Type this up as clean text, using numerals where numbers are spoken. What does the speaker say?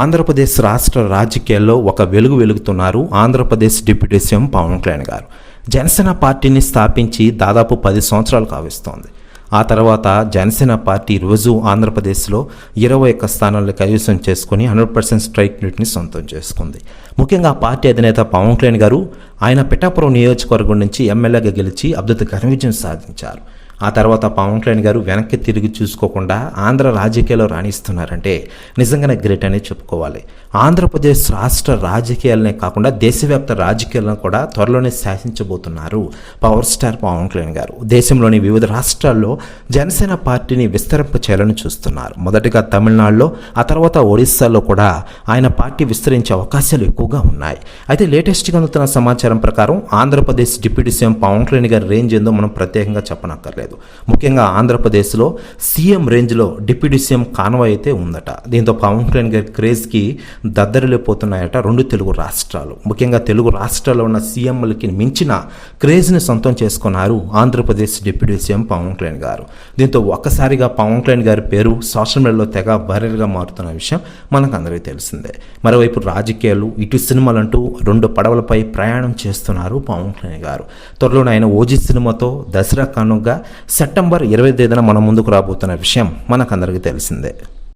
ఆంధ్రప్రదేశ్ రాష్ట్ర రాజకీయాల్లో ఒక వెలుగు వెలుగుతున్నారు ఆంధ్రప్రదేశ్ డిప్యూటీ సీఎం పవన్ కళ్యాణ్ గారు. జనసేన పార్టీని స్థాపించి దాదాపు 10 సంవత్సరాలు కావిస్తోంది. ఆ తర్వాత జనసేన పార్టీ రోజు ఆంధ్రప్రదేశ్లో 21 స్థానాలను కైవసం చేసుకుని 100% స్ట్రైక్ రేట్ని సొంతం చేసుకుంది. ముఖ్యంగా పార్టీ అధినేత పవన్ కళ్యాణ్ గారు ఆయన పిఠాపురం నియోజకవర్గం నుంచి ఎమ్మెల్యేగా గెలిచి అద్భుత ఘన విజయం సాధించారు. ఆ తర్వాత పవన్ కళ్యాణ్ గారు వెనక్కి తిరిగి చూసుకోకుండా ఆంధ్ర రాజకీయాల్లో రాణిస్తున్నారంటే నిజంగానే గ్రేట్ అనే చెప్పుకోవాలి. ఆంధ్రప్రదేశ్ రాష్ట్ర రాజకీయాలనే కాకుండా దేశవ్యాప్త రాజకీయాలను కూడా త్వరలోనే శాసించబోతున్నారు పవర్ స్టార్ పవన్ కళ్యాణ్ గారు. దేశంలోని వివిధ రాష్ట్రాల్లో జనసేన పార్టీని విస్తరింప చేయాలని చూస్తున్నారు. మొదటగా తమిళనాడులో, ఆ తర్వాత ఒడిస్సాలో కూడా ఆయన పార్టీ విస్తరించే అవకాశాలు ఎక్కువగా ఉన్నాయి. అయితే లేటెస్ట్గా అందుతున్న సమాచారం ప్రకారం ఆంధ్రప్రదేశ్ డిప్యూటీ సీఎం పవన్ కళ్యాణ్ గారి రేంజ్ ఏందో మనం ప్రత్యేకంగా చెప్పనక్కర్లేదు. ముఖ్యంగా ఆంధ్రప్రదేశ్లో సీఎం రేంజ్లో డిప్యూటీ సీఎం కాన్వాయ్ అయితే ఉందట. దీంతో పవన్ కళ్యాణ్ గారి క్రేజ్కి దద్దరిల్లిపోతున్నాయట 2 తెలుగు రాష్ట్రాలు. ముఖ్యంగా తెలుగు రాష్ట్రాల్లో ఉన్న సీఎంలకి మించిన క్రేజ్ని సొంతం చేసుకున్నారు ఆంధ్రప్రదేశ్ డిప్యూటీ సీఎం పవన్ కళ్యాణ్ గారు. దీంతో ఒక్కసారిగా పవన్ కళ్యాణ్ గారి పేరు సోషల్ మీడియాలో తెగ వైరల్గా మారుతున్న విషయం మనకు అందరికీ తెలిసిందే. మరోవైపు రాజకీయాలు, ఇటు సినిమాలంటూ 2 పడవలపై ప్రయాణం చేస్తున్నారు పవన్ కళ్యాణ్ గారు. త్వరలోనే ఆయన ఓజీ సినిమాతో దసరా కానుకగా సెప్టెంబర్ 25న మన ముందుకు రాబోతున్న విషయం మనకందరికీ తెలిసిందే.